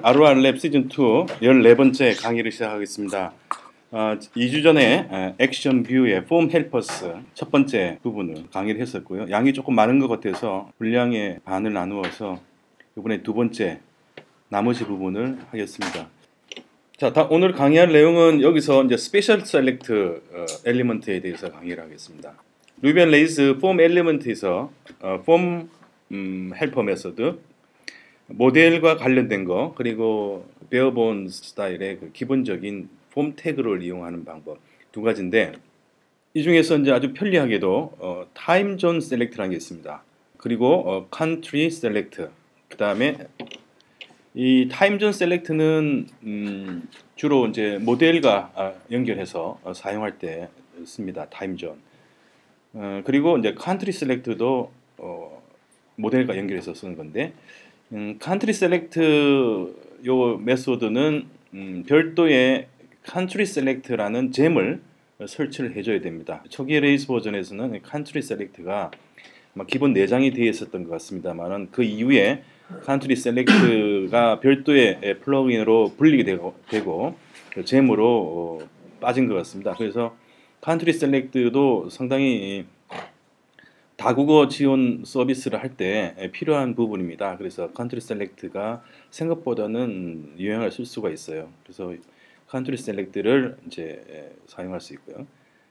ROR랩 시즌 2 14번째 강의를 시작하겠습니다. 2주 전에 액션 뷰의 폼 헬퍼스 첫 번째 부분을 강의를 했었고요. 양이 조금 많은 것 같아서 분량의 반을 나누어서 이번에 두 번째 나머지 부분을 하겠습니다. 자, 오늘 강의할 내용은 여기서 이제 스페셜 셀렉트 엘리먼트에 대해서 강의를 하겠습니다. 루비 앤 레이즈 폼 엘리먼트에서 폼 헬퍼 메소드, 모델과 관련된 거, 그리고 베어본 스타일의 그 기본적인 폼 태그를 이용하는 방법 두 가지인데, 이 중에서 이제 아주 편리하게도 타임 존 셀렉트라는 게 있습니다. 그리고 컨트리 셀렉트, 그 다음에 이 타임 존 셀렉트는 주로 이제 모델과 연결해서 사용할 때 씁니다. 타임 존. 그리고 이제 컨트리 셀렉트도 모델과 연결해서 쓰는 건데, 컨트리 셀렉트 요 메소드는 별도의 컨트리 셀렉트라는 잼을 설치를 해줘야 됩니다. 초기 레이스 버전에서는 컨트리 셀렉트가 기본 내장이 되어 있었던 것 같습니다만은 그 이후에 컨트리 셀렉트가 별도의 플러그인으로 분리가 되고 잼으로 빠진 것 같습니다. 그래서 컨트리 셀렉트도 상당히 다국어 지원 서비스를 할 때 필요한 부분입니다. 그래서 컨트리 셀렉트가 생각보다는 유용하게 쓸 수가 있어요. 그래서 컨트리 셀렉트를 이제 사용할 수 있고요.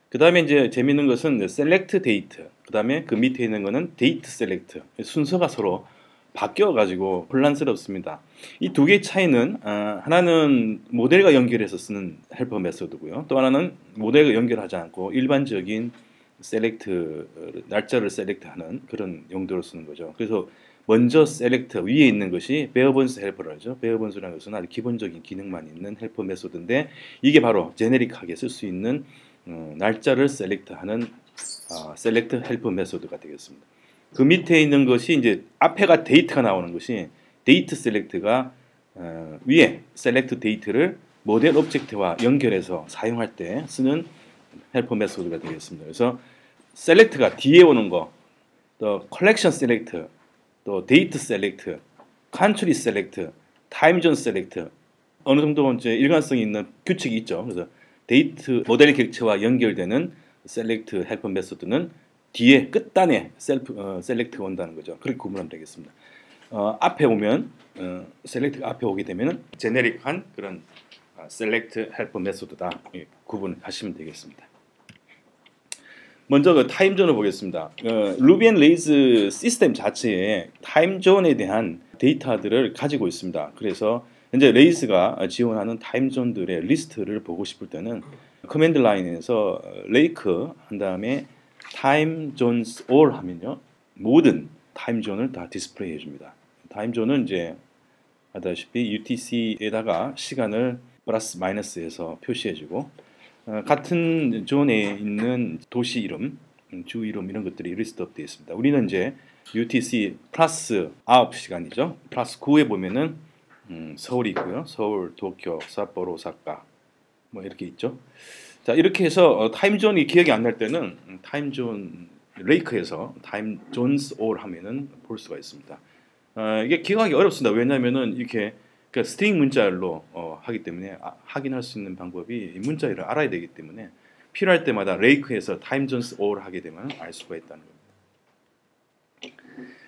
그 다음에 이제 재밌는 것은 셀렉트 데이트, 그 다음에 그 밑에 있는 거는 데이트 셀렉트. 순서가 서로 바뀌어가지고 혼란스럽습니다. 이 두 개의 차이는 하나는 모델과 연결해서 쓰는 헬퍼 메소드고요. 또 하나는 모델과 연결하지 않고 일반적인 셀렉트, 날짜를 셀렉트하는 그런 용도로 쓰는 거죠. 그래서 먼저 셀렉트 위에 있는 것이 베어본스 헬퍼라죠. 베어본스라는 것은 아주 기본적인 기능만 있는 헬퍼 메소드인데, 이게 바로 제네릭하게 쓸 수 있는 날짜를 셀렉트하는 셀렉트 헬퍼 메소드가 되겠습니다. 그 밑에 있는 것이 이제 앞에가 데이트가 나오는 것이 데이트 셀렉트가 위에 셀렉트 데이트를 모델 오브젝트와 연결해서 사용할 때 쓰는 헬퍼 메소드가 되겠습니다. 그래서 셀렉트가 뒤에 오는 거, 또 컬렉션 셀렉트, 또 데이트 셀렉트, 컨트리 셀렉트, 타임 존 셀렉트, 어느 정도 이제 일관성이 있는 규칙이 있죠. 그래서 데이트 모델 객체와 연결되는 셀렉트 헬퍼 메소드는 뒤에 끝단에 셀렉트가 온다는 거죠. 그렇게 구분하면 되겠습니다. 앞에 오면 셀렉트가 앞에 오게 되면 제네릭한 그런 셀렉트 헬퍼 메소드다, 구분하시면 되겠습니다. 먼저 그 타임 존을 보겠습니다. 루비 앤 레이즈 시스템 자체에 타임 존에 대한 데이터들을 가지고 있습니다. 그래서 현재 레이즈가 지원하는 타임 존들의 리스트를 보고 싶을 때는 커맨드 라인에서 레이크 한 다음에 타임 존스 all 하면요, 모든 타임 존을 다 디스플레이 해줍니다. 타임 존은 이제 아다시피 UTC에다가 시간을 플러스 마이너스해서 표시해주고, 같은 존에 있는 도시 이름, 주 이름 이런 것들이 리스트업 되어 있습니다. 우리는 이제 UTC 플러스 9시간이죠. 플러스 9에 보면은 서울이 있고요. 서울, 도쿄, 삿포로, 오사카 뭐 이렇게 있죠. 자, 이렇게 해서 타임존이 기억이 안 날 때는 타임존 레이크에서 타임 존스 올 하면은 볼 수가 있습니다. 이게 기억하기 어렵습니다. 왜냐하면은 이렇게 그러니까 스트링 문자열로 하기 때문에 확인할 수 있는 방법이 문자열을 알아야 되기 때문에 필요할 때마다 레이크에서 타임 존스 올 하게 되면 알 수가 있다는 겁니다.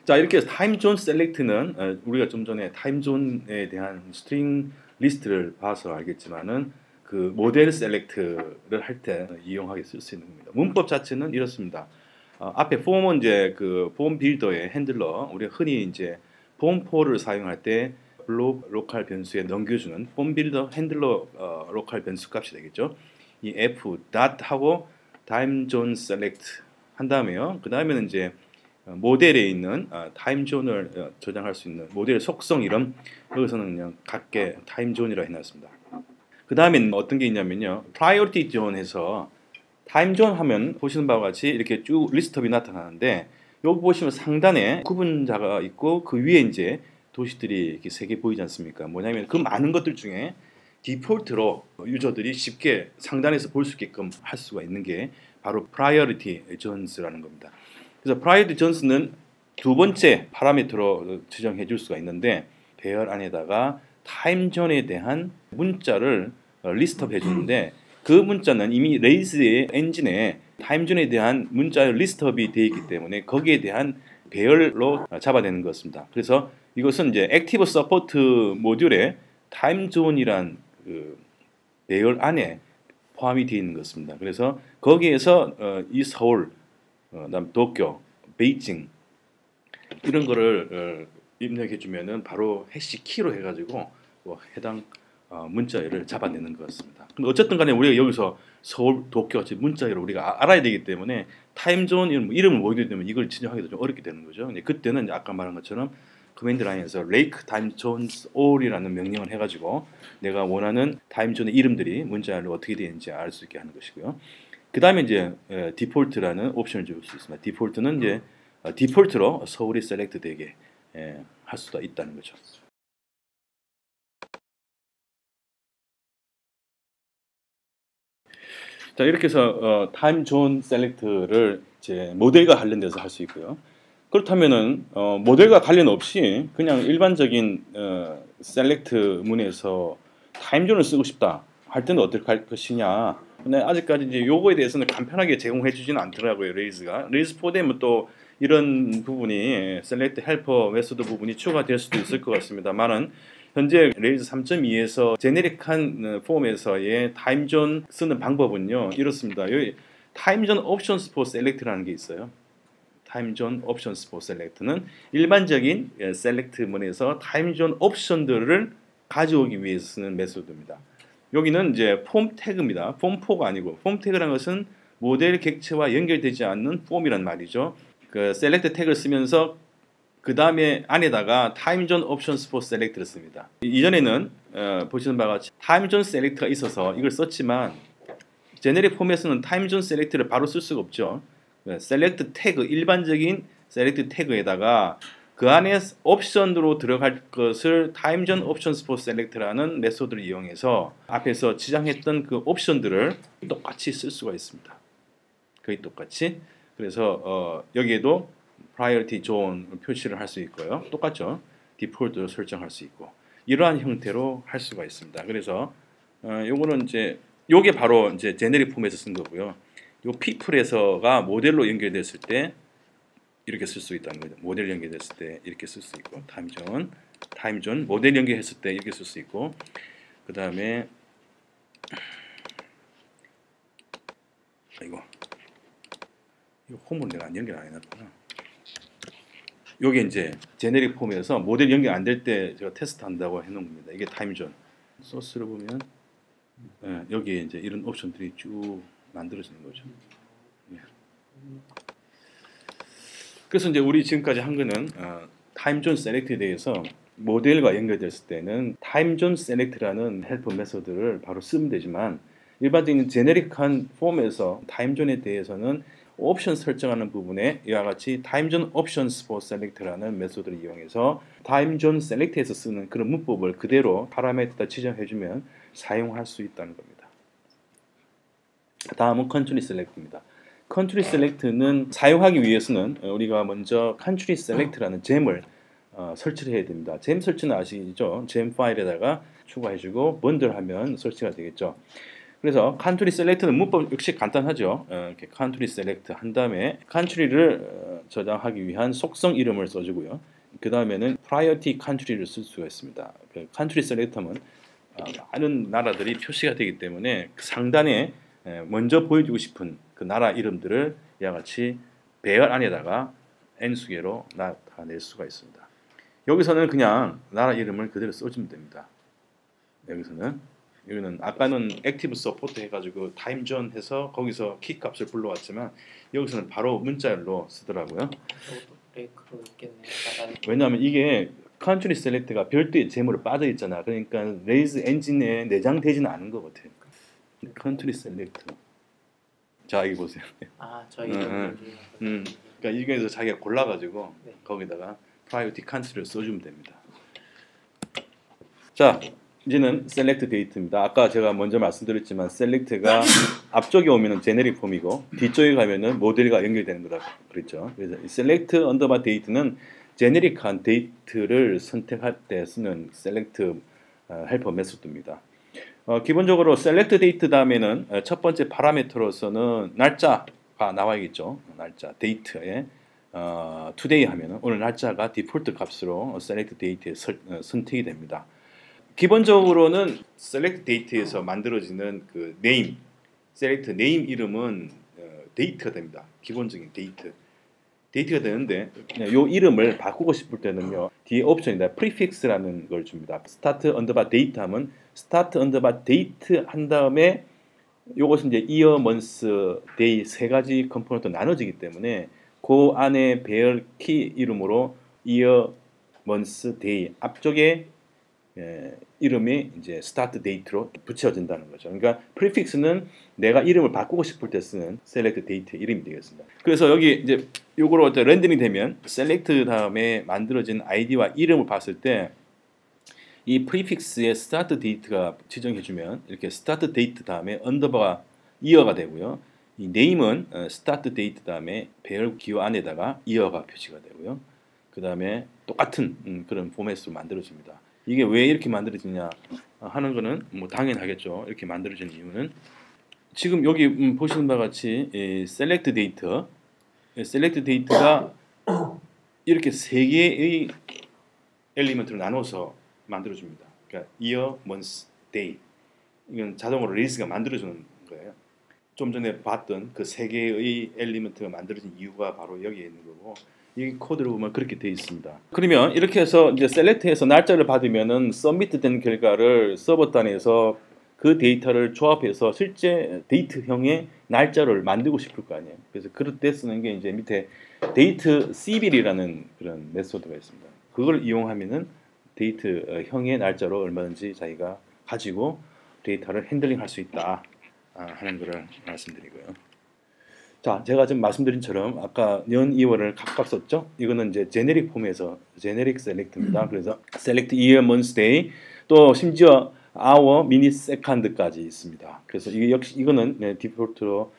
자, 이렇게 해서 타임 존 셀렉트는 우리가 좀 전에 타임 존에 대한 스트링 리스트를 봐서 알겠지만은 그 모델 셀렉트를 할 때 이용하게 쓸 수 있는 겁니다. 문법 자체는 이렇습니다. 앞에 폼은 이제 그 폼 빌더의 핸들러, 우리가 흔히 이제 폼4를 사용할 때 로컬 변수에 넘겨주는 폼 빌더 핸들러 로컬 변수 값이 되겠죠. 이 f dot 하고 타임 존 셀렉트 한 다음에요. 그 다음에는 이제 모델에 있는 타임 존을 저장할 수 있는 모델 속성 이름, 여기서는 그냥 각계 타임 존이라 해놨습니다. 그 다음엔 어떤 게 있냐면요, 프라이어리티 존에서 타임 존 하면 보시는 바와 같이 이렇게 쭉 리스트업이 나타나는데, 여기 보시면 상단에 구분자가 있고 그 위에 이제 도시들이 이렇게 세 개 보이지 않습니까? 뭐냐면 그 많은 것들 중에 디폴트로 유저들이 쉽게 상단에서 볼 수 있게끔 할 수가 있는 게 바로 프라이어리티 존스라는 겁니다. 그래서 프라이어리티 존스는 두 번째 파라미터로 지정해 줄 수가 있는데, 배열 안에다가 타임존에 대한 문자를 리스트업 해주는데 그 문자는 이미 레이즈의 엔진에 타임존에 대한 문자의 리스트업이 되어 있기 때문에 거기에 대한 배열로 잡아내는 것입니다. 그래서 이것은 이제 액티브 서포트 모듈에 타임존이란 그 배열 안에 포함이 되어 있는 것입니다. 그래서 거기에서 이 서울, 그다음 도쿄, 베이징 이런 거를 입력해 주면은 바로 해시 키로 해가지고 해당 문자열을 잡아내는 것 같습니다. 근데 어쨌든 간에 우리가 여기서 서울, 도쿄 같이 문자열을 우리가 알아야 되기 때문에 타임존 이름을 모르게 되면 이걸 지정하기도 좀 어렵게 되는 거죠. 근데 그때는 아까 말한 것처럼 커맨드 라인에서 레이크 타임존스 all이라는 명령을 해가지고 내가 원하는 타임존의 이름들이 문자열로 어떻게 되는지 알 수 있게 하는 것이고요. 그 다음에 이제 디폴트라는 옵션을 줄 수 있습니다. 디폴트는 이제 디폴트로 서울이 셀렉트 되게 할 수가 있다는 거죠. 자, 이렇게 해서 타임존 셀렉트를 이제 모델과 관련돼서 할 수 있고요. 그렇다면은 모델과 관련 없이 그냥 일반적인 셀렉트 문에서 타임존을 쓰고 싶다 할 때는 어떻게 할 것이냐. 근데 아직까지 이제 요거에 대해서는 간편하게 제공해 주지는 않더라고요. 레이즈가. 레이즈 4 되면 또 이런 부분이 셀렉트 헬퍼 메소드 부분이 추가될 수도 있을 것 같습니다만은 현재 레이즈 3.2에서 제네릭한 폼에서의 타임존 쓰는 방법은요 이렇습니다. 여기 타임존 옵션스 포 셀렉트라는 게 있어요. 타임존 옵션스 포 셀렉트는 일반적인 셀렉트 문에서 타임존 옵션들을 가져오기 위해서 쓰는 메소드입니다. 여기는 이제 폼 태그입니다. 폼 4가 아니고 폼 태그라는 것은 모델 객체와 연결되지 않는 폼이란 말이죠. 그 셀렉트 태그를 쓰면서 그 다음에 안에다가 타임존 옵션스 포 셀렉트를 씁니다. 이전에는 보시는 바와 같이 타임존 셀렉트가 있어서 이걸 썼지만 제네릭 폼에서는 타임존 셀렉트를 바로 쓸 수가 없죠. 셀렉트 태그, 일반적인 셀렉트 태그에다가 그 안에 옵션으로 들어갈 것을 타임존 옵션스 포 셀렉트라는 메소드를 이용해서 앞에서 지정했던 그 옵션들을 똑같이 쓸 수가 있습니다. 거의 똑같이. 그래서 여기에도 priority zone 표시를 할 수 있고요. 똑같죠. 디폴트로 설정할 수 있고 이러한 형태로 할 수가 있습니다. 그래서 요거는 이제 요게 바로 이제 제네릭 폼에서 쓴 거고요. 요 people에서가 모델로 연결됐을 때 이렇게 쓸 수 있다는 거죠. 모델 연결됐을 때 이렇게 쓸 수 있고 타임존 모델 연결했을 때 이렇게 쓸 수 있고 그 다음에 이거 홈은 내가 연결 안 해놨구나. 요게 이제 제네릭 폼에서 모델 연결 안 될 때 제가 테스트 한다고 해놓은 겁니다. 이게 타임존 소스를 보면 여기에 이제 이런 옵션들이 쭉 만들어지는 거죠. 예. 그래서 이제 우리 지금까지 한 거는 타임존 셀렉트에 대해서 모델과 연결됐을 때는 타임존 셀렉트라는 헬퍼 메소드를 바로 쓰면 되지만 일반적인 제네릭한 폼에서 타임존에 대해서는 옵션 설정하는 부분에 이와 같이 타임존 옵션스 포 셀렉트라는 메소드를 이용해서 타임존 셀렉트에서 쓰는 그런 문법을 그대로 파라미터에다 지정해주면 사용할 수 있다는 겁니다. 다음은 컨트리 셀렉트입니다. 컨트리 셀렉트는 사용하기 위해서는 우리가 먼저 컨트리 셀렉트라는 잼을 설치를 해야 됩니다. 잼 설치는 아시죠? 잼 파일에다가 추가해주고 번들하면 설치가 되겠죠. 그래서 컨트리 셀렉트는 문법 역시 간단하죠. 이렇게 컨트리 셀렉트 한 다음에 컨트리를 저장하기 위한 속성 이름을 써주고요. 그 다음에는 priority country를 쓸 수가 있습니다. 그 컨트리 셀렉트는 많은 나라들이 표시가 되기 때문에 그 상단에 먼저 보여주고 싶은 그 나라 이름들을 이와 같이 배열 안에다가 n수계로 나타낼 수가 있습니다. 여기서는 그냥 나라 이름을 그대로 써주면 됩니다. 여기는 아까는 액티브 서포트 해가지고 타임존 해서 거기서 키 값을 불러왔지만 여기서는 바로 문자열로 쓰더라고요. 브레이크로 있겠네요. 왜냐하면 이게 컨트리 셀렉트가 별도의 제목으로 빠져 있잖아. 그러니까 레이즈 엔진에 내장되지는 않은 것 같아요. 컨트리 셀렉트. 자, 여기 보세요. 저희 그러니까 이 중에서 자기가 골라가지고 네. 거기다가 priority country를 써주면 됩니다. 자, 이제는 셀렉트 데이트입니다. 아까 제가 먼저 말씀드렸지만 셀렉트가 앞쪽에 오면은 제네릭 폼이고 뒤쪽에 가면은 모델과 연결되는 거다 그랬죠. 그래서 이 셀렉트 언더바 데이트는 제네릭한 데이트를 선택할 때 쓰는 셀렉트 헬퍼 메소드입니다. 기본적으로 select date 다음에는 첫 번째 파라미터로서는 날짜가 나와야겠죠. 날짜, date에 today 하면은 오늘 날짜가 디폴트 값으로 select date에 선택이 됩니다. 기본적으로는 select date에서 만들어지는 그 name, select name 이름은 date가 됩니다. 기본적인 date가 되는데 이 이름을 바꾸고 싶을 때는요. 뒤에 옵션이다 prefix라는 걸 줍니다. start underbar date 하면 start underbar date 한 다음에 요것은 이제 year, month, day 세 가지 컴포넌트로 나눠지기 때문에 그 안에 배열 키 이름으로 year, month, day 앞쪽에 이름이 이제 start date로 붙여진다는 거죠. 그러니까 prefix는 내가 이름을 바꾸고 싶을 때 쓰는 select date 이름이 되겠습니다. 그래서 여기 이제 요거로 렌더링 되면 select 다음에 만들어진 아이디와 이름을 봤을 때 이 prefix에 start date가 지정해주면 이렇게 start date 다음에 underbar가 year가 되고요. 이 name은 start date 다음에 배열 기호 안에다가 year가 표시가 되고요. 그 다음에 똑같은 그런 포맷으로 만들어집니다. 이게 왜 이렇게 만들어지냐 하는 거는 뭐 당연하겠죠. 이렇게 만들어진 이유는 지금 여기 보시는 바와 같이 select date가 이렇게 세 개의 엘리먼트로 나눠서 만들어줍니다. 그러니까 year, month, day 이건 자동으로 레이스가 만들어주는 거예요. 좀 전에 봤던 그 세 개의 엘리먼트가 만들어진 이유가 바로 여기에 있는 거고 이 코드를 보면 그렇게 되어 있습니다. 그러면 이렇게 해서 이제 셀렉트해서 날짜를 받으면은 서미트된 결과를 서버단에서 그 데이터를 조합해서 실제 데이트형의 날짜를 만들고 싶을 거 아니에요. 그래서 그럴 때 쓰는 게 이제 밑에 데이트 시빌이라는 그런 메소드가 있습니다. 그걸 이용하면은 데이트형의 날짜로 얼마든지 자기가 가지고 데이터를 핸들링 할 수 있다 하는 것을 말씀드리고요. 자, 제가 지금 말씀드린 처럼 아까 년 2월을 각각 썼죠. 이거는 이제 제네릭 폼에서 제네릭 셀렉트입니다. 그래서 select year, month, day 또 심지어 hour, minute, second까지 있습니다. 그래서 이게 역시 이거는 디폴트로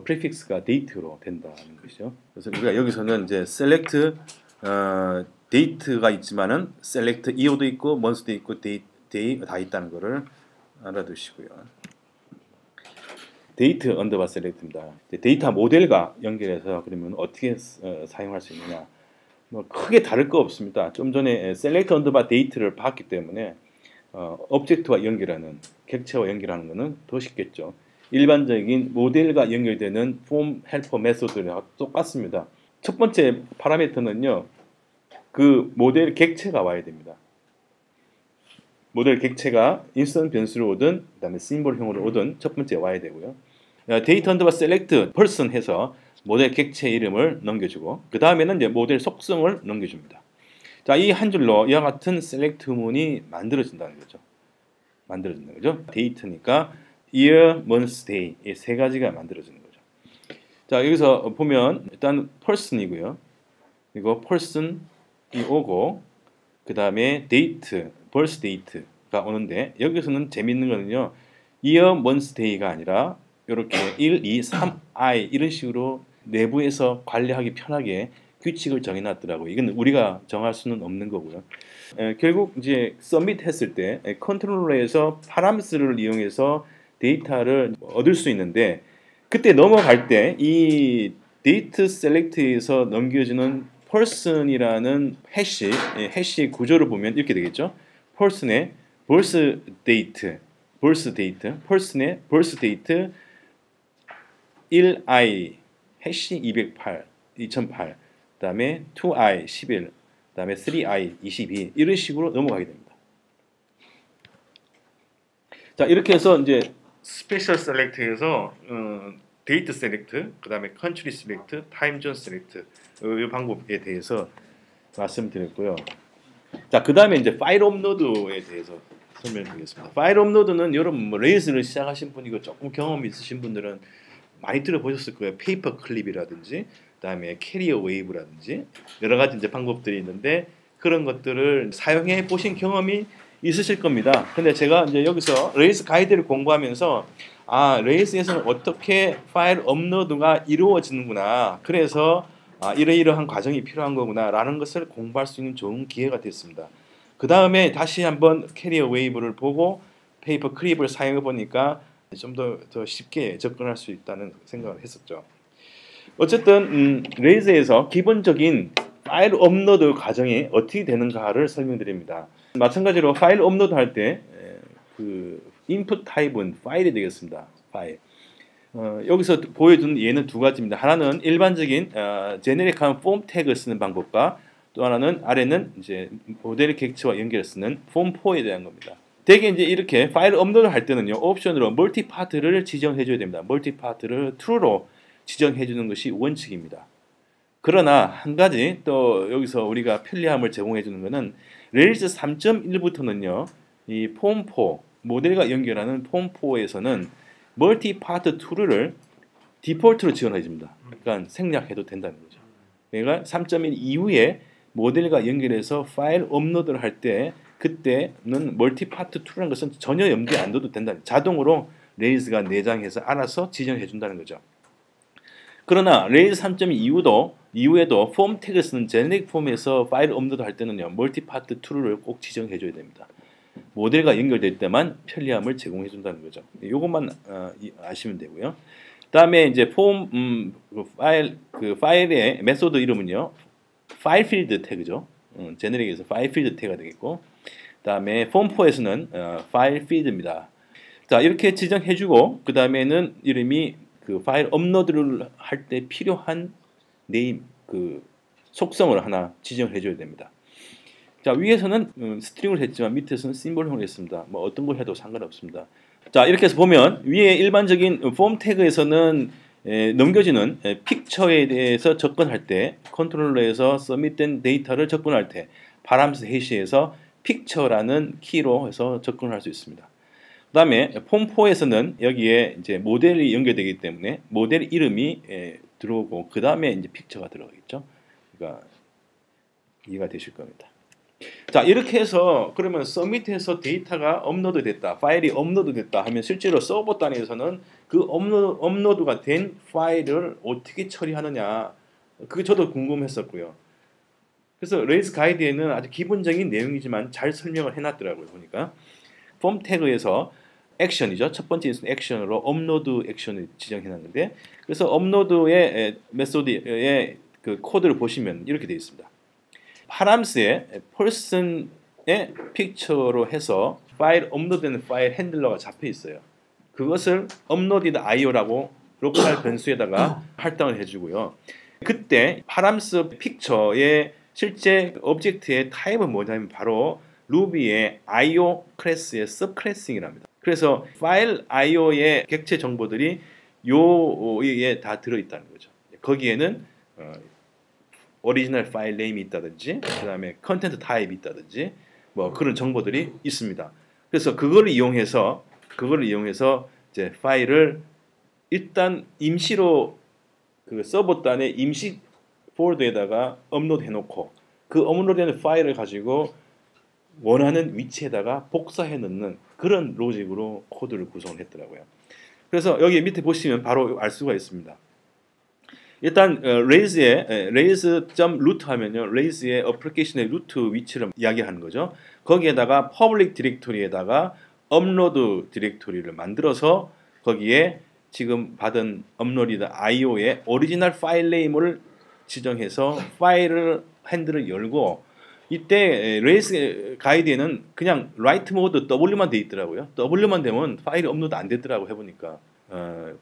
prefix가 date로 된다는 것이죠. 그래서 우리가 여기서는 이제 select date가 있지만은 select year도 있고 month도 있고 day 다 있다는 것을 알아두시고요. 데이트 언더바 셀렉트입니다. 데이터 모델과 연결해서 그러면 어떻게 사용할 수 있느냐? 뭐 크게 다를 거 없습니다. 좀 전에 셀렉트 언더바 데이트를 봤기 때문에 오브젝트와 연결하는 객체와 연결하는 것은 더 쉽겠죠. 일반적인 모델과 연결되는 폼 헬퍼 메소드랑 똑같습니다. 첫 번째 파라미터는요. 그 모델 객체가 와야 됩니다. 모델 객체가 인스턴트 변수로 오든 그다음에 심볼형으로 오든 첫 번째 와야 되고요. 데이터 언더바 셀렉트 person 해서 모델 객체 이름을 넘겨주고 그 다음에는 이제 모델 속성을 넘겨줍니다. 자, 이 한 줄로 이와 같은 셀렉트 문이 만들어진다는 거죠. 데이터니까 year, month, day 이 세 가지가 만들어지는 거죠. 자, 여기서 보면 일단 person이고요. 그리고 person이 오고 그 다음에 date, birth date가 오는데 여기서는 재밌는 거는요. year, month, day가 아니라 이렇게 1, 2, 3, I 이런 식으로 내부에서 관리하기 편하게 규칙을 정해놨더라고요. 이건 우리가 정할 수는 없는 거고요. 결국 이제 서밋 했을 때 컨트롤러에서 파라미터를 이용해서 데이터를 얻을 수 있는데 그때 넘어갈 때 이 데이트 셀렉트에서 넘겨주는 person이라는 해시 구조를 보면 이렇게 되겠죠. person의 birth date, person의 birth date 1i 해시 208, 2008, 그다음에 2i 11, 그다음에 3i 22 이런 식으로 넘어가게 됩니다. 자, 이렇게 해서 이제 스페셜 셀렉트에서 데이트 셀렉트, 그다음에 컨트리 셀렉트, 타임존 셀렉트 이 방법에 대해서 말씀드렸고요. 자, 그다음에 이제 파일 업로드에 대해서 설명드리겠습니다. 파일 업로드는 여러분 뭐 레이스를 시작하신 분이고 조금 경험이 있으신 분들은 많이 들어보셨을 거예요. 페이퍼 클립이라든지 그다음에 캐리어 웨이브라든지 여러 가지 이제 방법들이 있는데 그런 것들을 사용해 보신 경험이 있으실 겁니다. 근데 제가 이제 여기서 레이스 가이드를 공부하면서 레이스에서는 어떻게 파일 업로드가 이루어지는구나. 그래서 이러이러한 과정이 필요한 거구나라는 것을 공부할 수 있는 좋은 기회가 됐습니다. 그 다음에 다시 한번 캐리어 웨이브를 보고 페이퍼 크립을 사용해 보니까 좀 더 쉽게 접근할 수 있다는 생각을 했었죠. 어쨌든 레이즈에서 기본적인 파일 업로드 과정이 어떻게 되는가를 설명드립니다. 마찬가지로 파일 업로드 할 때 그 인풋 타입은 파일이 되겠습니다. 파일. 여기서 보여준 예는 두 가지입니다. 하나는 일반적인 제네릭한 폼 태그 쓰는 방법과 또 하나는 아래는 이제 모델 객체와 연결해 쓰는 폼4에 대한 겁니다. 대개 이제 이렇게 파일 업로드 할 때는요, 옵션으로 멀티 파트를 지정해 줘야 됩니다. 멀티 파트를 true로 지정해 주는 것이 원칙입니다. 그러나 한 가지 또 여기서 우리가 편리함을 제공해 주는 것은 레일즈 3.1부터는요, 이 폼4 모델과 연결하는 폼4에서는 멀티 파트 true를 디폴트로 지원해 줍니다. 그러니까 생략해도 된다는 거죠. 그러니까 3.1 이후에 모델과 연결해서 파일 업로드를 할 때 그때는 멀티 파트 true라는 것은 전혀 염두에 안 둬도 된다는, 자동으로 레일즈가 내장해서 알아서 지정해 준다는 거죠. 그러나 레일즈 3.2 이후에도 폼 태그를 쓰는 제네릭 폼에서 파일 업로드 할 때는요, 멀티 파트 true를 꼭 지정해 줘야 됩니다. 모델과 연결될 때만 편리함을 제공해 준다는 거죠. 이것만 아시면 되고요. 그다음에 이제 파일의 메소드 이름은요, 파일 필드 태그죠. 제네릭에서 파일 필드 태그가 되겠고, 그다음에 폼4에서는 파일 필드입니다. 자, 이렇게 지정해주고 그 다음에는 이름이 그 파일 업로드를 할 때 필요한 네임 그 속성을 하나 지정해줘야 됩니다. 자, 위에서는 스트링을 했지만 밑에서는 심볼형을 했습니다. 뭐 어떤 걸 해도 상관없습니다. 자, 이렇게 해서 보면 위에 일반적인 폼 태그에서는 넘겨지는 픽처에 대해서 접근할 때, 컨트롤러에서 서밋된 데이터를 접근할 때 파람스 해시에서 픽처라는 키로 해서 접근할 수 있습니다. 그 다음에 폼4에서는 여기에 이제 모델이 연결되기 때문에 모델 이름이 들어오고 그 다음에 이제 픽처가 들어가겠죠. 그러니까 이해가 되실 겁니다. 자, 이렇게 해서 그러면 서밋해서 데이터가 업로드 됐다, 파일이 업로드 됐다 하면 실제로 서버 단에서는 그 업로드가 된 파일을 어떻게 처리하느냐, 그게 저도 궁금했었고요. 그래서 레이스 가이드에는 아주 기본적인 내용이지만 잘 설명을 해놨더라고요. 보니까 폼 태그에서 액션이죠. 첫 번째 액션으로 업로드 액션을 지정해놨는데, 그래서 업로드의 메소드의 그 코드를 보시면 이렇게 되어 있습니다. 파람스의 person의 픽처로 해서 파일 업로드되는 파일 핸들러가 잡혀 있어요. 그것을 uploaded IO라고 로컬 변수에다가 할당을 해주고요. 그때 파람스 픽처의 실제 오브젝트의 타입은 뭐냐면 바로 루비의 IO 클래스의 subclassing이랍니다. 그래서 파일 IO의 객체 정보들이 요에 다 들어있다는 거죠. 거기에는 오리지널 파일 네임이 있다든지, 그 다음에 컨텐트 타입이 있다든지, 뭐 그런 정보들이 있습니다. 그래서 그걸 이용해서 이제 파일을 일단 임시로 그 서버 단의 임시 폴더에다가 업로드 해놓고 그 업로드되는 파일을 가지고 원하는 위치에다가 복사해 넣는 그런 로직으로 코드를 구성을 했더라고요. 그래서 여기 밑에 보시면 바로 알 수가 있습니다. 일단 raise.root 하면요, raise의 어플리케이션의 루트 위치를 이야기하는 거죠. 거기에다가 퍼블릭 디렉토리에다가 업로드 디렉토리를 만들어서 거기에 지금 받은 업로디드 IO의 오리지널 파일 네임을 지정해서 파일을 핸들을 열고, 이때 레이스 가이드에는 그냥 라이트 모드 W만 돼 있더라고요. W만 되면 파일이 업로드 안 되더라고 해보니까.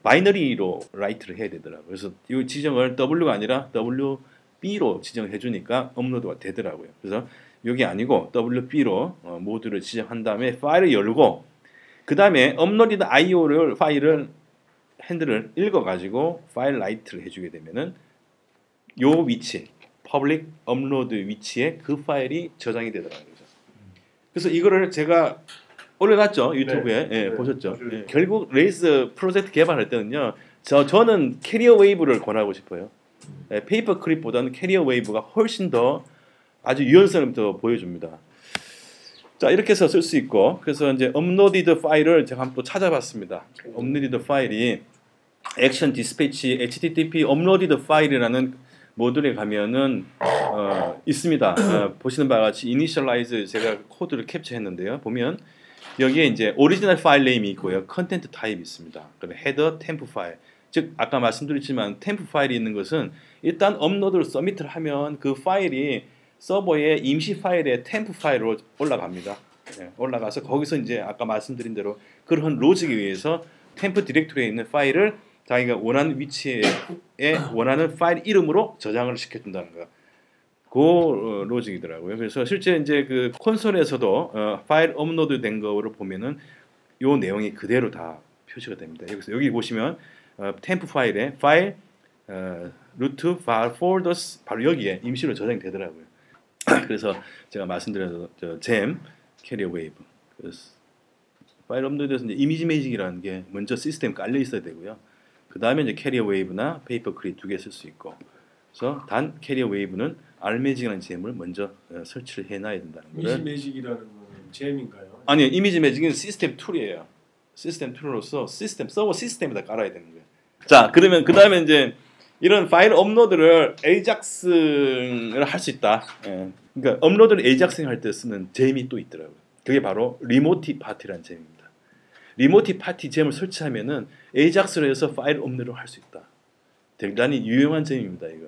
바이너리로 라이트를 해야 되더라고요. 그래서 이 지정을 W가 아니라 WB로 지정해 주니까 업로드가 되더라고요. 그래서 이게 아니고 WB로 모드를 지정한 다음에 파일을 열고 그 다음에 업로디드 IO를 파일을 핸들을 읽어가지고 파일 라이트를 해주게 되면은 요 위치, 퍼블릭 업로드 위치에 그 파일이 저장이 되더라고요. 그래서 이거를 제가 올려놨죠, 유튜브에. 네, 예, 보셨죠? 네. 예. 결국 레이스 프로젝트 개발할 때는요, 저는 캐리어 웨이브를 권하고 싶어요. 예, 페이퍼 크립보다는 캐리어 웨이브가 훨씬 더 아주 유연성을 더 보여줍니다. 자, 이렇게 해서 쓸 수 있고, 그래서 이제 업로디드 파일을 제가 한번 또 찾아봤습니다. 업로디드 파일이 액션 디스패치 http 업로디드 파일이라는 모듈에 가면은 있습니다. 보시는 바와 같이 initialize 제가 코드를 캡처했는데요. 보면 여기에 이제 오리지널 파일 네임이 있고요. 컨텐트 타입이 있습니다. 그다음에 헤더 템프 파일. 즉 아까 말씀드렸지만 템프 파일이 있는 것은 일단 업로드를 서밋을 하면 그 파일이 서버의 임시 파일에 템프 파일로 올라갑니다. 예, 올라가서 거기서 이제 아까 말씀드린 대로 그런 로직에 의해서 템프 디렉토리에 있는 파일을 자기가 원하는 위치에 원하는 파일 이름으로 저장을 시켜준다는 거. 그 로직이더라고요. 그래서 실제 이제 그 콘솔에서도 파일 업로드 된 거를 보면은 요 내용이 그대로 다 표시가 됩니다. 여기 보시면 템프 파일에 파일 루트 파일 폴더스 바로 여기에 임시로 저장이 되더라고요. 그래서 제가 말씀드린 잼 캐리어 웨이브 파일 업로드에서 이제 이미지 매직이라는 게 먼저 시스템 깔려 있어야 되고요. 그 다음에 이제 캐리어 웨이브나 페이퍼 크립 두 개 쓸 수 있고, 그래서 단 캐리어 웨이브는 알매직이라는 잼을 먼저 설치를 해놔야 된다는 거예요. 이미지 매직이라는 건 잼인가요? 아니요, 이미지 매직은 시스템 툴이에요. 시스템 툴로서 서버 시스템에다 깔아야 되는 거예요. 자, 그러면 그 다음에 이제 이런 파일 업로드를 에이작스를 할 수 있다. 예. 그러니까 업로드를 에이작스 할 때 쓰는 잼이 또 있더라고요. 그게 바로 리모티 파티라는 잼입니다. 리모티 파티 잼을 설치하면은 에이작스로 해서 파일 업로드를 할 수 있다. 대단히 유용한 잼입니다. 이거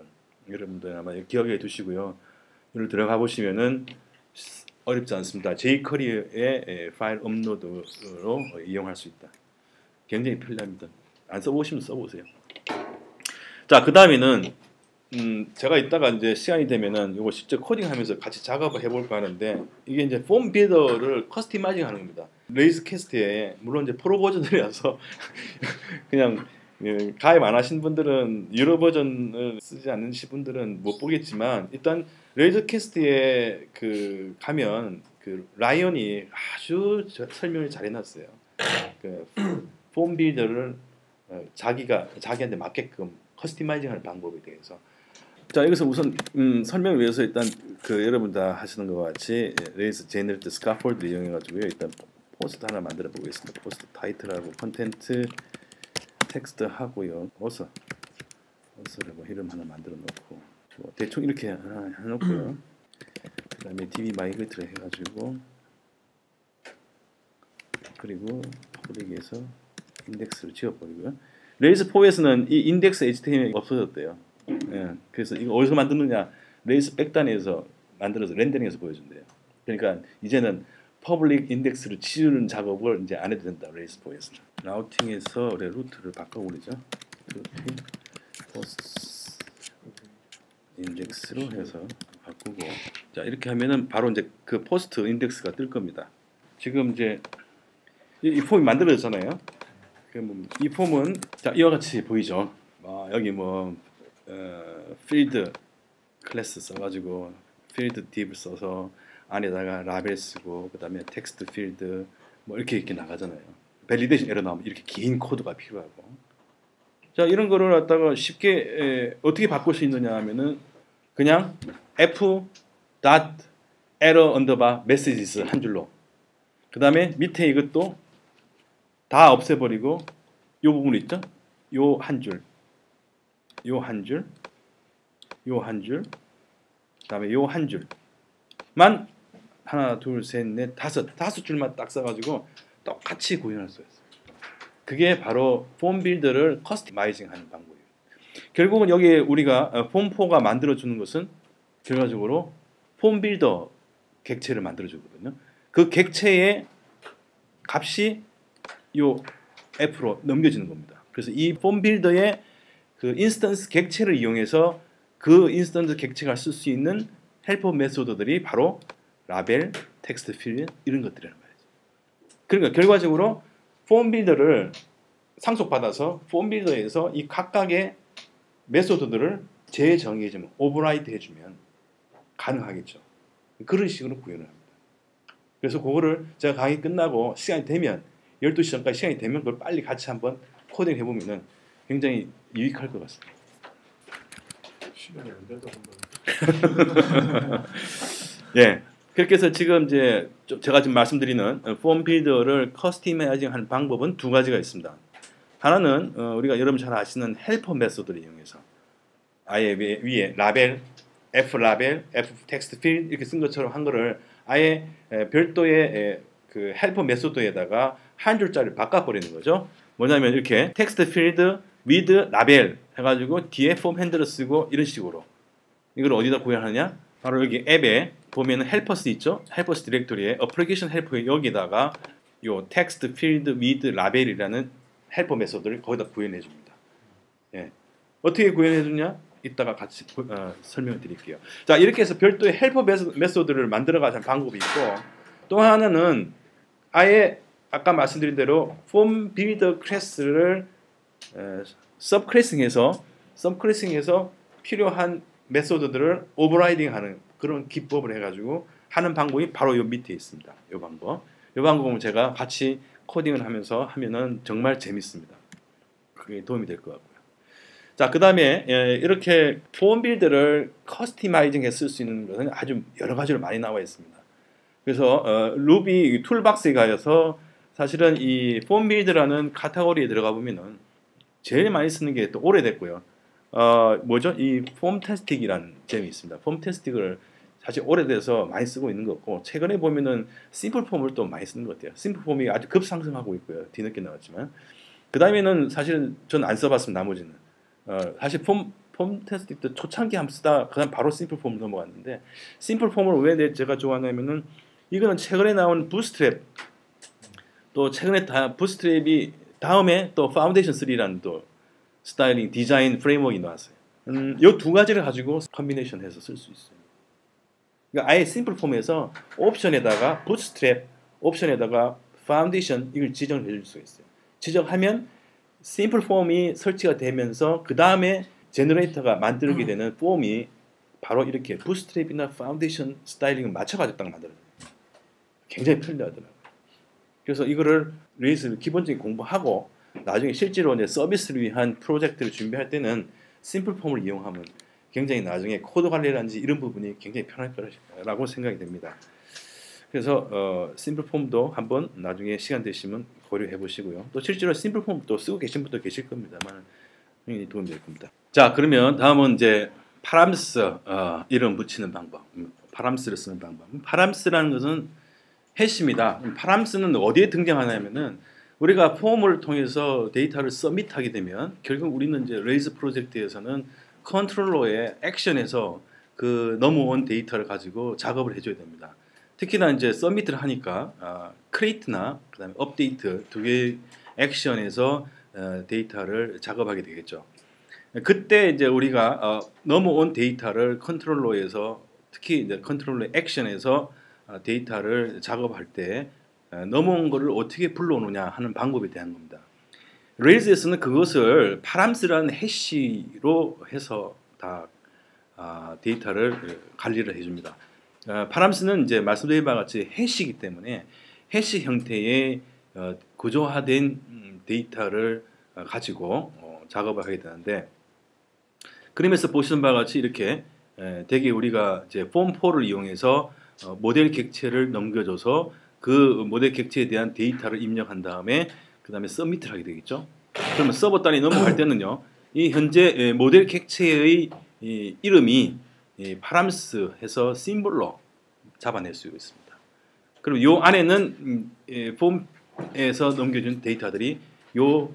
여러분들 아마 기억해 두시고요. 여기 들어가 보시면은 어렵지 않습니다. jQuery의 파일 업로드로 이용할 수 있다. 굉장히 편리합니다. 안 써보시면 써보세요. 자, 그 다음에는 제가 이따가 이제 시간이 되면은 이거 실제 코딩하면서 같이 작업을 해볼까 하는데, 이게 이제 폼 빌더를 커스터마이징 하는 겁니다. 레이즈 캐스트에 물론 이제 프로 버전이라서 그냥 가입 안 하신 분들은 유료 버전을 쓰지 않으신 분들은 못 보겠지만, 일단 레이즈 캐스트에 그 가면 그 라이언이 아주 설명을 잘 해놨어요. 그 폼 빌더를 자기한테 맞게끔 커스터마이징하는 방법에 대해서. 자, 여기서 우선 설명을 위해서 일단 그 여러분 다 하시는 것과 같이 레이스 제너레이트 스카폴드 이용해 가지고요. 일단 포스트 하나 만들어 보겠습니다. 포스트 타이틀하고 컨텐트 텍스트 하고요. 어서를 뭐 이름 하나 만들어 놓고 뭐 대충 이렇게 하나 해놓고요. 그다음에 DB 마이그레이트를 해가지고, 그리고 퍼블릭에서 인덱스를 지워버리고요. 레이스 4에서는 이 인덱스 HTML이 없어졌대요. 예, 그래서 이거 어디서 만드느냐? 레이스 백단에서 만들어서 렌더링해서 보여준대요. 그러니까 이제는 퍼블릭 인덱스를 지우는 작업을 이제 안 해도 된다. 레이스 4에서는. 라우팅에서 루트를 바꿔버리죠. 포스트 인덱스로 해서 바꾸고, 자, 이렇게 하면은 바로 이제 그 포스트 인덱스가 뜰 겁니다. 지금 이제 이 폼이 만들어졌잖아요. 이 폼은 자, 이와 같이 보이죠. 여기 뭐 필드 클래스 써가지고 필드 딥을 써서 안에다가 라벨 쓰고, 그 다음에 텍스트 필드 뭐 이렇게 나가잖아요. 밸리데이션 에러 나오면 이렇게 긴 코드가 필요하고. 자, 이런 거를 갖다가 쉽게 어떻게 바꿀 수 있느냐 하면은 그냥 f error underbar messages 한 줄로, 그 다음에 밑에 이것도 다 없애버리고 요 부분 있죠? 요 한 줄, 요 한 줄, 요 한 줄, 그 다음에 요 한 줄만 하나, 둘, 셋, 넷, 다섯 줄만 딱 써가지고 똑같이 구현할 수 있어요. 그게 바로 폼 빌더를 커스터마이징 하는 방법이에요. 결국은 여기에 우리가 폼4가 만들어주는 것은 결과적으로 폼 빌더 객체를 만들어주거든요. 그 객체의 값이 요 F로 넘겨지는 겁니다. 그래서 이 폼 빌더의 그 인스턴스 객체를 이용해서 그 인스턴스 객체가 쓸 수 있는 헬퍼 메소드들이 바로 라벨, 텍스트 필드 이런 것들이란 말이죠. 그러니까 결과적으로 폼 빌더를 상속받아서 폼 빌더에서 이 각각의 메소드들을 재정의해주면, 오버라이드 해주면 가능하겠죠. 그런 식으로 구현을 합니다. 그래서 그거를 제가 강의 끝나고 시간이 되면 12시 전까지 시간이 되면 그걸 빨리 같이 한번 코딩 해보면은 굉장히 유익할 것 같습니다. 시간이 안 돼서 한번. 예. 그렇게 해서 지금 이제 제가 지금 말씀드리는 폼 빌더를 커스터마이징 하는 방법은 두 가지가 있습니다. 하나는 우리가 여러분 잘 아시는 헬퍼 메소드를 이용해서 아예 위에 라벨, F 라벨, F 텍스트 필드 이렇게 쓴 것처럼 한 거를 아예 별도의 그 헬퍼 메소드에다가 한 줄짜리 바꿔버리는 거죠. 뭐냐면 이렇게 텍스트 필드 with 라벨 해가지고 뒤에 폼 핸들을 쓰고 이런 식으로 이걸 어디다 구현하느냐? 바로 여기 앱에 보면은 헬퍼스 있죠? 헬퍼스 디렉토리에 어플리케이션 헬퍼에 여기다가 요 텍스트 필드 with 라벨이라는 헬퍼 메소드를 거기다 구현해 줍니다. 예. 어떻게 구현해 주냐? 이따가 같이 설명을 드릴게요. 자, 이렇게 해서 별도의 헬퍼 메소드를 만들어 가는 방법이 있고 또 하나는 아예 아까 말씀드린 대로 폼 빌더 클래스를 서브클래싱해서 필요한 메소드들을 오버라이딩하는 그런 기법을 해가지고 하는 방법이 바로 요 밑에 있습니다. 요 방법. 요 방법은 제가 같이 코딩을 하면서 하면은 정말 재밌습니다. 그게 도움이 될 것 같고요. 자, 그 다음에 이렇게 폼 빌드를 커스터마이징 했을 수 있는 것은 아주 여러 가지로 많이 나와 있습니다. 그래서 루비 툴박스에 가서 사실은 이 폼 빌드라는 카테고리에 들어가 보면은 제일 많이 쓰는 게 또 오래됐고요. 뭐죠? 이 폼 테스틱이라는 점이 있습니다. 폼 테스틱을 사실 오래돼서 많이 쓰고 있는 것 같고 최근에 보면은 심플 폼을 또 많이 쓰는 것 같아요. 심플 폼이 아주 급상승하고 있고요. 뒤늦게 나왔지만 그 다음에는 사실 전 안 써봤습니다. 나머지는 사실 폼 테스틱도 초창기 한번 쓰다 그다음 바로 심플 폼 넘어갔는데 심플 폼을 왜 제가 좋아하냐면은 이거는 최근에 나온 부스트랩 또 최근에 부스트랩이 다음에 또 파운데이션 3라는 또 스타일링 디자인 프레임워크가 나왔어요. 이 두 가지를 가지고 컨비네이션해서 쓸 수 있어요. 그러니까 아예 심플 폼에서 옵션에다가 부스트랩, 옵션에다가 파운데이션 이걸 지정을 해줄 수가 있어요. 지정하면 심플 폼이 설치가 되면서 그 다음에 제너레이터가 만들게 되는 폼이 바로 이렇게 부스트랩이나 파운데이션 스타일링을 맞춰가지고 딱 만들어요. 굉장히 편리하더라고요. 그래서 이거를 레이스를 기본적인 공부하고 나중에 실제로 이제 서비스를 위한 프로젝트를 준비할 때는 심플 폼을 이용하면 굉장히 나중에 코드 관리라든지 이런 부분이 굉장히 편할 거라고 생각이 됩니다. 그래서 심플 폼도 한번 나중에 시간 되시면 고려해 보시고요. 또 실제로 심플 폼도 쓰고 계신 분도 계실 겁니다만 굉장히 도움이 될 겁니다. 자, 그러면 다음은 이제 파람스 이름 붙이는 방법. 파람스를 쓰는 방법. 파람스라는 것은 해시입니다. 파람스는 어디에 등장하냐면은 우리가 폼을 통해서 데이터를 서밋하게 되면 결국 우리는 이제 레이즈 프로젝트에서는 컨트롤러의 액션에서 그 넘어온 데이터를 가지고 작업을 해줘야 됩니다. 특히나 이제 서밋을 하니까 크리에이트나 그다음에 업데이트 두 개의 액션에서 데이터를 작업하게 되겠죠. 그때 이제 우리가 넘어온 데이터를 컨트롤러에서 특히 이제 컨트롤러 액션에서 데이터를 작업할 때 넘어온 것을 어떻게 불러오느냐 하는 방법에 대한 겁니다. 레일즈에서는 그것을 파람스라는 해시로 해서 다 데이터를 관리를 해줍니다. 파람스는 이제 말씀드린 바와 같이 해시이기 때문에 해시 형태의 구조화된 데이터를 가지고 작업을 하게 되는데 그림에서 보시는 바와 같이 이렇게 대개 우리가 이제 폼4를 이용해서 모델 객체를 넘겨줘서 그 모델 객체에 대한 데이터를 입력한 다음에 그 다음에 서밋을 하게 되겠죠. 그러면 서버 단위 넘어갈 때는요, 이 현재 모델 객체의 이름이 파람스 해서 심볼로 잡아낼 수 있습니다. 그리고 요 안에는 폼에서 넘겨준 데이터들이 요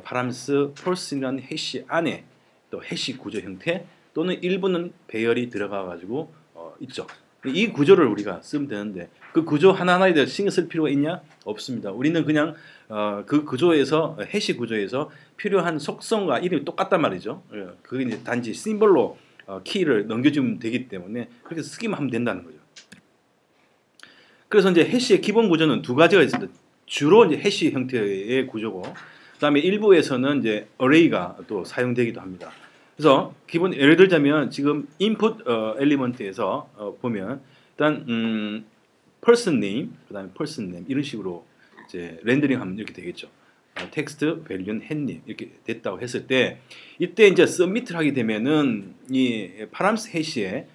파람스 펄슨이라는 해시 안에 또 해시 구조 형태 또는 일부는 배열이 들어가 가지고 있죠. 이 구조를 우리가 쓰면 되는데 그 구조 하나하나에 대해서 신경 쓸 필요가 있냐? 없습니다. 우리는 그냥 그 구조에서 해시 구조에서 필요한 속성과 이름이 똑같단 말이죠. 그게 이제 단지 심볼로 키를 넘겨주면 되기 때문에 그렇게 쓰기만 하면 된다는 거죠. 그래서 이제 해시의 기본 구조는 두 가지가 있습니다. 주로 이제 해시 형태의 구조고, 그다음에 일부에서는 이제 어레이가 또 사용되기도 합니다. 그래서 기본 예를 들자면 지금 input 엘리먼트에서 보면 일단 person name, 그다음에 person name 이런 식으로 이제 렌더링하면 이렇게 되겠죠. 텍스트 밸류는 햇님 이렇게 됐다고 했을 때 이때 이제 서밋을 하게 되면은 이 파람스 해시에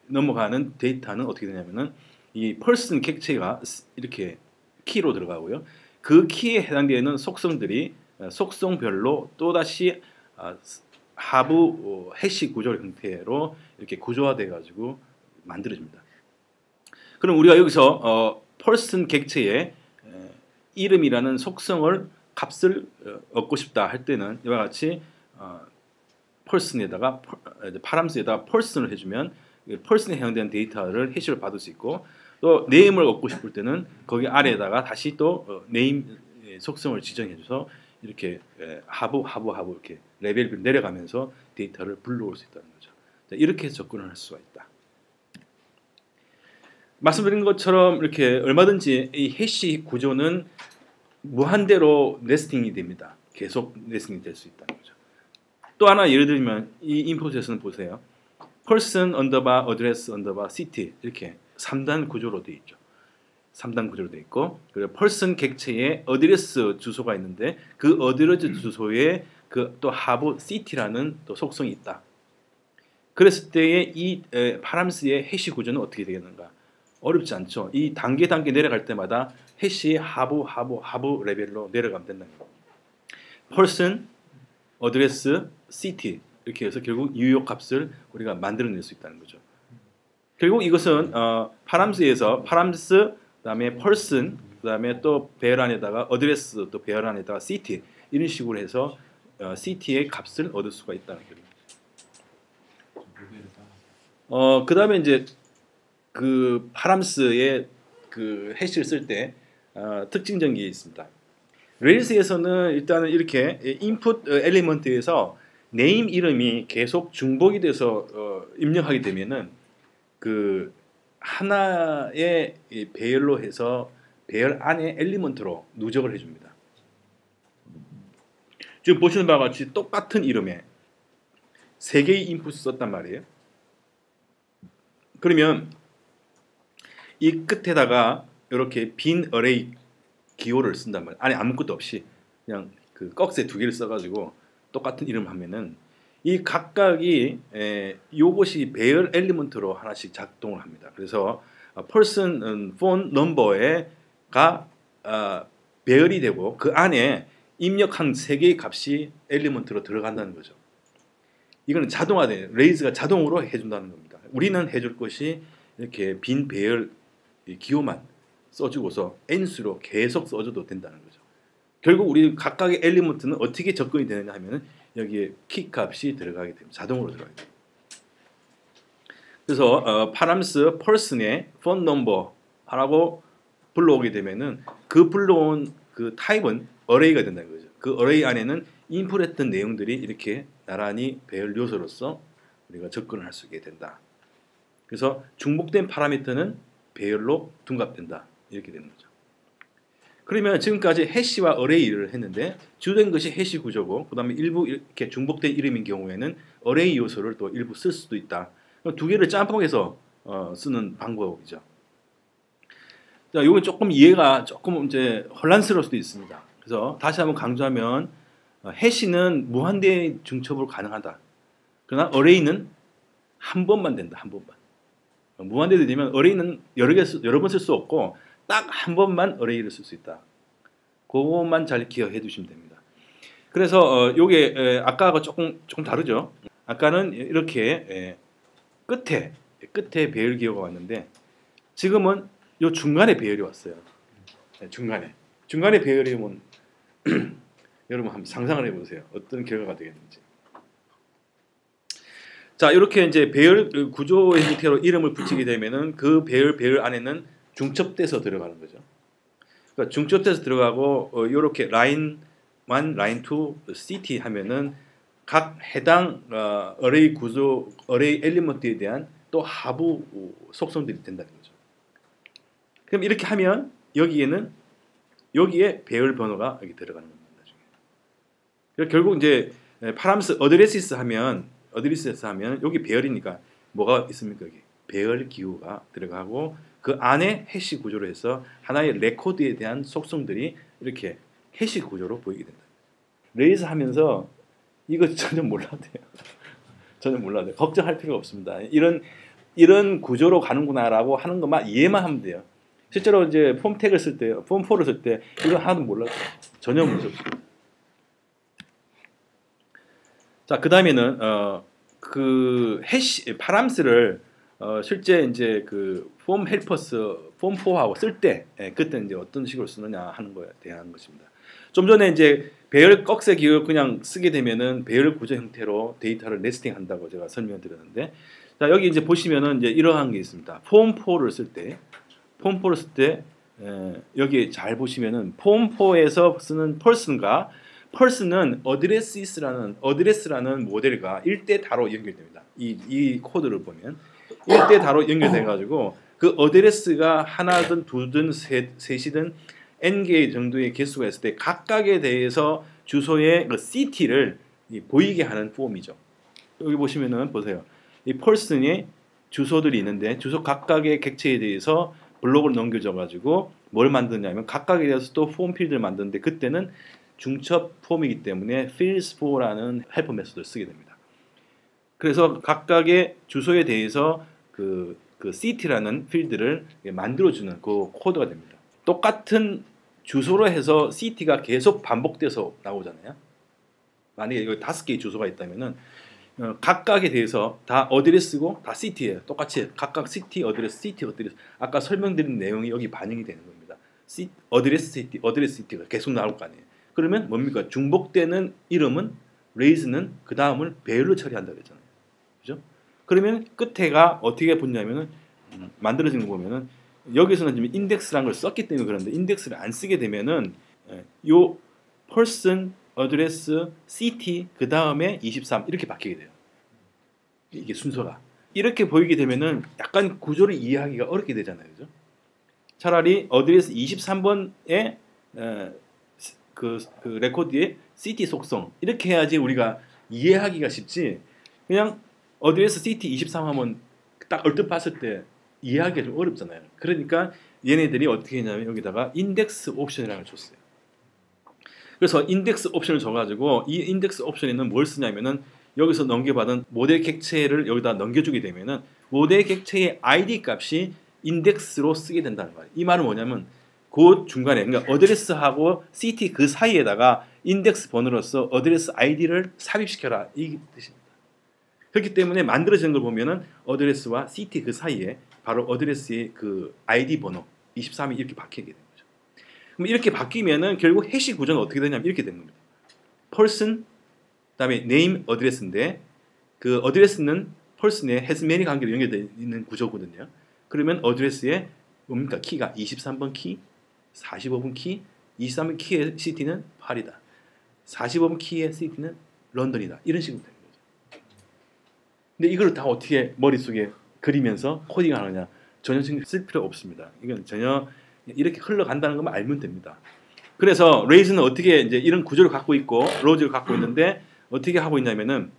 넘어가는 데이터는 어떻게 되냐면은 이 person 객체가 이렇게 키로 들어가고요. 그 키에 해당되는 속성들이 속성별로 또다시 하부 해시 구조 형태로 이렇게 구조화돼 가지고 만들어집니다. 그럼 우리가 여기서 펄슨 객체의 이름이라는 속성을 값을 얻고 싶다 할 때는 이와 같이 펄슨에다가 파람스에다가 펄슨을 해주면 펄슨에 해당되는 데이터를 해시로 받을 수 있고 또 네임을 얻고 싶을 때는 거기 아래에다가 다시 또 네임 속성을 지정해줘서 이렇게 하부 이렇게 레벨을 내려가면서 데이터를 불러올 수 있다는 거죠. 이렇게 접근을 할 수가 있다. 말씀드린 것처럼 이렇게 얼마든지 이 해시 구조는 무한대로 네스팅이 됩니다. 계속 네스팅이 될 수 있다는 거죠. 또 하나 예를 들면 이 인풋에서는 보세요. person underbar address underbar city 이렇게 3단 구조로 되어 있죠. 3단 구조로 되어 있고 그리고 person 객체에 어드레스 주소가 있는데 그 어드레스 주소에 그 또 하부 city라는 또 속성이 있다. 그랬을 때의 이 파람스의 해시 구조는 어떻게 되겠는가? 어렵지 않죠. 이 단계 내려갈 때마다 해시 하부 레벨로 내려가면 된다는 거예요. person, address, city 이렇게 해서 결국 유효 값을 우리가 만들어낼 수 있다는 거죠. 결국 이것은 파람스에서 파람스 그다음에 person 그다음에 또 배열 안에다가 address 또 배열 안에다가 city 이런 식으로 해서 city의 값을 얻을 수가 있다는 거예요. 그다음에 이제 그 파람스의 그 해시를 쓸 때 특징적인 게 있습니다. 레일스에서는 일단은 이렇게 인풋 엘리먼트에서 네임 이름이 계속 중복이 돼서 입력하게 되면은 그 하나의 배열로 해서 배열 안에 엘리먼트로 누적을 해줍니다. 지금 보시는 바와 같이 똑같은 이름에 3개의 인풋을 썼단 말이에요. 그러면 이 끝에다가 이렇게 빈 어레이 기호를 쓴단 말이에요. 안에 아무것도 없이 그냥 그 꺽쇠 2개를 써가지고 똑같은 이름을 하면은 이 각각이 요것이 배열 엘리먼트로 하나씩 작동을 합니다. 그래서 person phone number가 배열이 되고 그 안에 입력한 3개의 값이 엘리먼트로 들어간다는 거죠. 이거는 자동화돼 레이즈가 자동으로 해준다는 겁니다. 우리는 해줄 것이 이렇게 빈 배열 기호만 써주고서 n수로 계속 써줘도 된다는 거죠. 결국 우리 각각의 엘리먼트는 어떻게 접근이 되느냐 하면은 여기에 키 값이 들어가게 됩니다. 자동으로 들어가게 됩니다. 그래서 파람스 person의 phone number라고 불러오게 되면은 그 불러온 그 타입은 array가 된다는 거죠. 그 array 안에는 인풋했던 내용들이 이렇게 나란히 배열 요소로서 우리가 접근을 할 수 있게 된다. 그래서 중복된 파라미터는 배열로 둔갑된다. 이렇게 되는 거죠. 그러면 지금까지 해시와 어레이를 했는데 주된 것이 해시 구조고 그 다음에 일부 이렇게 중복된 이름인 경우에는 어레이 요소를 또 일부 쓸 수도 있다. 2개를 짬뽕해서 쓰는 방법이죠. 자, 이건 조금 이해가 조금 이제 혼란스러울 수도 있습니다. 그래서 다시 한번 강조하면 해시는 무한대 중첩으로 가능하다. 그러나 어레이는 한 번만 된다. 한 번만. 무한대도 되면 어레이는 여러 번 쓸 수 없고 딱 한 번만 어레이를 쓸 수 있다. 그것만 잘 기억해 두시면 됩니다. 그래서 요게 아까하고 조금 다르죠. 아까는 이렇게 끝에 배열 기호가 왔는데 지금은 요 중간에 배열이 왔어요. 중간에 배열이 오면 여러분 한번 상상을 해보세요. 어떤 결과가 되겠는지. 자, 이렇게 이제 배열 구조의 형태로 이름을 붙이게 되면은 그 배열 안에는 중첩돼서 들어가는 거죠. 그러니까 중첩돼서 들어가고 이렇게 라인 1, 라인 2, CT 하면은 각 해당 어레이 구조, 어레이 엘리먼트에 대한 또 하부 속성들이 된다는 거죠. 그럼 이렇게 하면 여기에 배열 번호가 여기 들어가는 겁니다. 나중에. 결국 이제 파람스 어드레시스 하면 여기 배열이니까 뭐가 있습니까? 여기 배열 기호가 들어가고 그 안에 해시 구조로 해서 하나의 레코드에 대한 속성들이 이렇게 해시 구조로 보이게 된다. 레이스 하면서 이거 전혀 몰라도 돼요. 전혀 몰라도 돼요. 걱정할 필요가 없습니다. 이런 구조로 가는구나라고 하는 것만 이해만 하면 돼요. 실제로 이제 폼 태그를 쓸 때, 폼 4를 쓸 때 이거 하나도 몰라도 돼요. 전혀 문제 없습니다. 자, 그다음에는 그 해시 파람스를 실제 이제 그 폼 헬퍼스 폼 4하고 쓸 때 그때 이제 어떤 식으로 쓰느냐 하는 거에 대한 것입니다. 좀 전에 이제 배열 꺽쇠 기호 그냥 쓰게 되면은 배열 구조 형태로 데이터를 네스팅 한다고 제가 설명을 드렸는데, 자, 여기 이제 보시면은 이제 이러한 게 있습니다. 폼 4를 쓸 때, 폼 4를 쓸 때 여기 잘 보시면은 폼 4에서 쓰는 펄슨은 어드레스라는 모델과 일대다로 연결됩니다. 이 코드를 보면 일대다로 연결돼 가지고 그 어드레스가 하나든 두든 셋이든 n개 정도의 개수가 있을 때 각각에 대해서 주소의 그 city를 보이게 하는 폼이죠. 여기 보시면은 보세요. 이 펄슨이 주소들이 있는데 주소 각각의 객체에 대해서 블록을 넘겨줘 가지고 뭘 만드냐면 각각에 대해서 또 폼 필드를 만드는데 그때는 중첩 폼이기 때문에 fields4라는 헬퍼 메소드를 쓰게 됩니다. 그래서 각각의 주소에 대해서 그 city라는 필드를 만들어주는 그 코드가 됩니다. 똑같은 주소로 해서 city가 계속 반복돼서 나오잖아요. 만약에 여기 5개의 주소가 있다면은 각각에 대해서 다 어드레스고 다 city예요. 똑같이 각각 city 어드레스 아까 설명드린 내용이 여기 반영이 되는 겁니다. 어드레스 city가 계속 나올 거 아니에요. 그러면 뭡니까? 중복되는 이름은 레이즈는 그 다음을 배열로 처리한다고 했잖아요. 그죠? 그러면 끝에가 어떻게 붙냐면은 만들어진 거 보면은 여기서는 지금 인덱스라는 걸 썼기 때문에 그런데 인덱스를 안 쓰게 되면은 요 person, address, city 그 다음에 23 이렇게 바뀌게 돼요. 이게 순서가 이렇게 보이게 되면은 약간 구조를 이해하기가 어렵게 되잖아요, 그죠? 차라리 address 23번에 그 레코드의 city 속성 이렇게 해야지 우리가 이해하기가 쉽지. 그냥 address city 23 하면 딱 얼핏 봤을 때 이해하기가 좀 어렵잖아요. 그러니까 얘네들이 어떻게 했냐면 여기다가 인덱스 옵션이라는 걸 줬어요. 그래서 인덱스 옵션을 줘가지고 이 인덱스 옵션에는 뭘 쓰냐면은 여기서 넘겨받은 모델 객체를 여기다 넘겨주게 되면은 모델 객체의 ID 값이 인덱스로 쓰게 된다는 거예요. 이 말은 뭐냐면 그 중간에 그러니까 어드레스하고 CT 그 사이에다가 인덱스 번호로서 어드레스 ID를 삽입시켜라 이 뜻입니다. 그렇기 때문에 만들어지는 걸 보면은 어드레스와 CT 그 사이에 바로 어드레스의 그 ID 번호 23이 이렇게 바뀌게 되는 거죠. 그럼 이렇게 바뀌면은 결국 해시 구조는 어떻게 되냐면 이렇게 되는 겁니다. person 그다음에 name 어드레스인데 그 어드레스는 person의 has many 관계로 연결되어 있는 구조거든요. 그러면 어드레스에 뭡니까? 키가 23번 키, 45번 키, 23번 키의 시티는 파리다. 45번 키의 시티는 런던이다. 이런 식으로 되는 거죠. 근데 이걸 다 어떻게 머릿속에 그리면서 코딩하느냐 전혀 신경 쓸 필요 없습니다. 이건 전혀 이렇게 흘러간다는 것만 알면 됩니다. 그래서 레이즈는 어떻게 이제 이런 구조를 갖고 있고 로즈를 갖고 있는데 어떻게 하고 있냐면은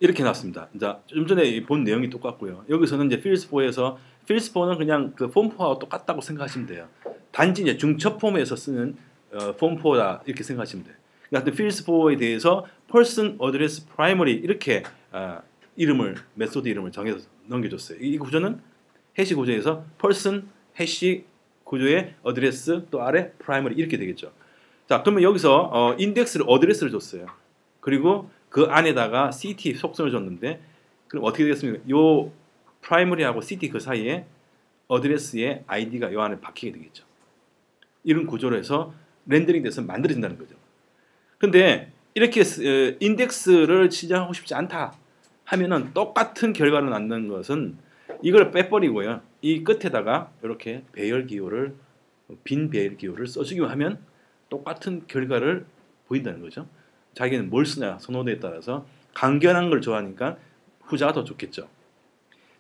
이렇게 놨습니다. 이제 좀 전에 본 내용이 똑같고요. 여기서는 이제 fields4에서 fields4는 그냥 그 폼4하고 똑같다고 생각하시면 돼요. 단지 이제 중첩 폼에서 쓰는 폼4다 이렇게 생각하시면 돼요. 그러니까 fields4에 대해서 person, address, primary 이렇게 이름을 메소드 이름을 정해서 넘겨줬어요. 이 구조는 해시 구조에서 person, 해시 구조의 address 또 아래 primary 이렇게 되겠죠. 자, 그러면 여기서 인덱스를 어드레스를 줬어요. 그리고 그 안에다가 CT 속성을 줬는데 그럼 어떻게 되겠습니까? 요 primary하고 CT 그 사이에 어드레스의 ID가 요 안에 박히게 되겠죠. 이런 구조로 해서 렌더링 돼서 만들어진다는 거죠. 근데 이렇게 인덱스를 지정하고 싶지 않다 하면은 똑같은 결과를 낳는 것은 이걸 빼버리고요. 이 끝에다가 이렇게 배열 기호를 빈 배열 기호를 써주기만 하면 똑같은 결과를 보인다는 거죠. 자기는 뭘 쓰냐 선호도에 따라서 강견한 걸 좋아하니까 후자가 더 좋겠죠.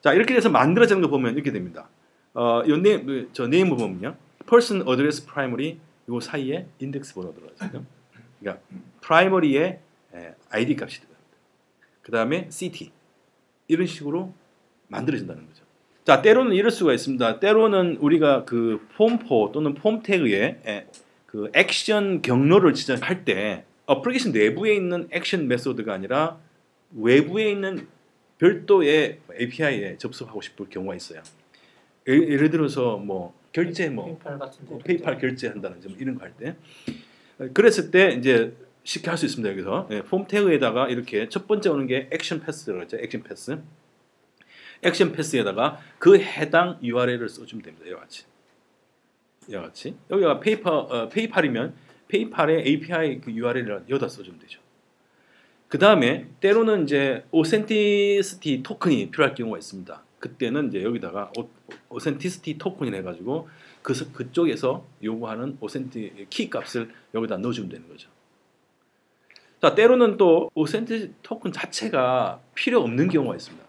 자, 이렇게 돼서 만들어지는 거 보면 이렇게 됩니다. 저 네임 보면요, person, address, primary 요 사이에 인덱스 번호 들어가죠. 그러니까 primary의 ID 값이 들어갑니다. 그 다음에 CT 이런 식으로 만들어진다는 거죠. 자, 때로는 이럴 수가 있습니다. 때로는 우리가 그 폼4 또는 폼 태그에 그 액션 경로를 지정할 때 어플리케이션 내부에 있는 액션 메소드가 아니라 외부에 있는 별도의 API에 접속하고 싶을 경우가 있어요. 예를 들어서 뭐 결제 페이팔 같은 데 페이팔 결제한다든지 뭐 이런 거 할 때 그랬을 때 이제 쉽게 할 수 있습니다. 여기서 폼 태그에다가 이렇게 첫 번째 오는 게 액션 패스라고 했죠. 액션 패스. 액션 패스에다가 그 해당 URL을 써주면 됩니다. 이와 같이. 여기가 페이팔이면 페이팔의 API 그 URL을 여기다 써주면 되죠. 그 다음에 때로는 이제 오센티시티 토큰이 필요할 경우가 있습니다. 그때는 이제 여기다가 오센티시티 토큰을 해가지고 그쪽에서 요구하는 키 값을 여기다 넣어주면 되는 거죠. 자, 때로는 또 오센티시티 토큰 자체가 필요 없는 경우가 있습니다.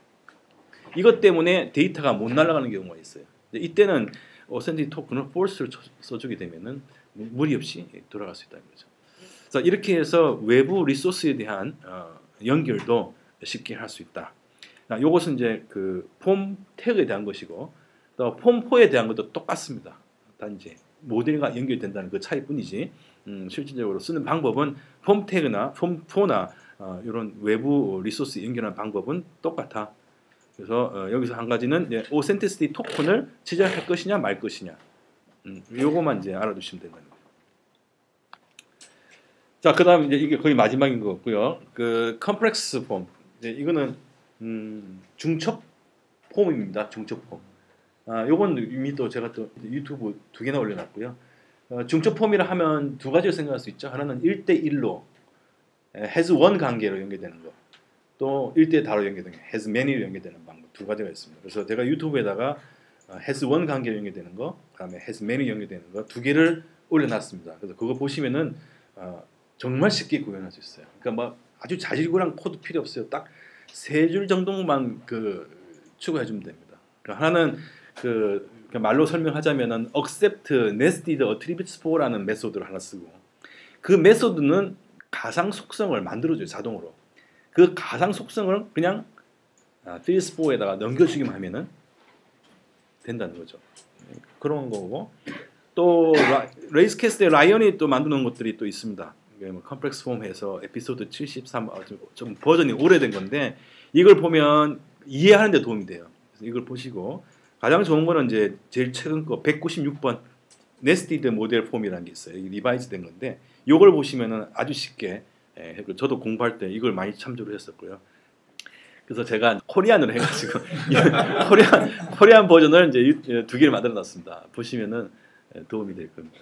이것 때문에 데이터가 못 날아가는 경우가 있어요. 이때는 오센티시티 토큰을 false를 써주게 되면은 무리 없이 돌아갈 수 있다는 거죠. 자, 이렇게 해서 외부 리소스에 대한 연결도 쉽게 할 수 있다. 이것은 이제 그 폼 태그에 대한 것이고, 또 폼4에 대한 것도 똑같습니다. 단지 모델과 연결된다는 그 차이뿐이지, 실질적으로 쓰는 방법은 폼 태그나 폼4나 이런 외부 리소스 연결하는 방법은 똑같아. 그래서 여기서 한 가지는 오센티시티 토큰을 제작할 것이냐 말 것이냐, 요거만 이제 알아두시면 된다는 거예요. 자, 그다음 이제 이게 거의 마지막인 것 같고요. 그 컴플렉스 폼, 이거는 중첩 폼입니다. 중첩 폼. 요건 이미 또 제가 또 유튜브 2개나 올려놨고요. 중첩 폼이라 하면 두 가지를 생각할 수 있죠. 하나는 1대1로 has one 관계로 연결되는 거, 또 1대4로 연결되는 거, has many로 연결되는 방법 두 가지가 있습니다. 그래서 제가 유튜브에다가 has one 관계로 연결되는 거, 그다음에 has many 연결되는 거 두 개를 올려놨습니다. 그래서 그거 보시면은 정말 쉽게 구현할 수 있어요. 그러니까 뭐 아주 자질구레한 코드 필요 없어요. 딱 3줄 정도만 추가해주면 됩니다. 그러니까 하나는 말로 설명하자면은 accept nested attributes for라는 메소드를 하나 쓰고, 그 메소드는 가상 속성을 만들어줘요. 자동으로. 그 가상 속성을 그냥 fields for에다가 넘겨주기만 하면은 된다는 거죠. 그런 거고, 또 레이스캐스트의 라이언이 또 만드는 것들이 또 있습니다. 컴플렉스 폼에서 에피소드 73, 좀 버전이 오래된 건데 이걸 보면 이해하는 데 도움이 돼요. 그래서 이걸 보시고, 가장 좋은 거는 이제 제일 최근 거 196번 네스티드 모델 폼이라는 게 있어요. 리바이즈 된 건데 이걸 보시면은 아주 쉽게, 저도 공부할 때 이걸 많이 참조를 했었고요. 그래서 제가 코리안으로 해가지고 코리안 버전을 이제 2개를 만들어 놨습니다. 보시면은 도움이 될 겁니다.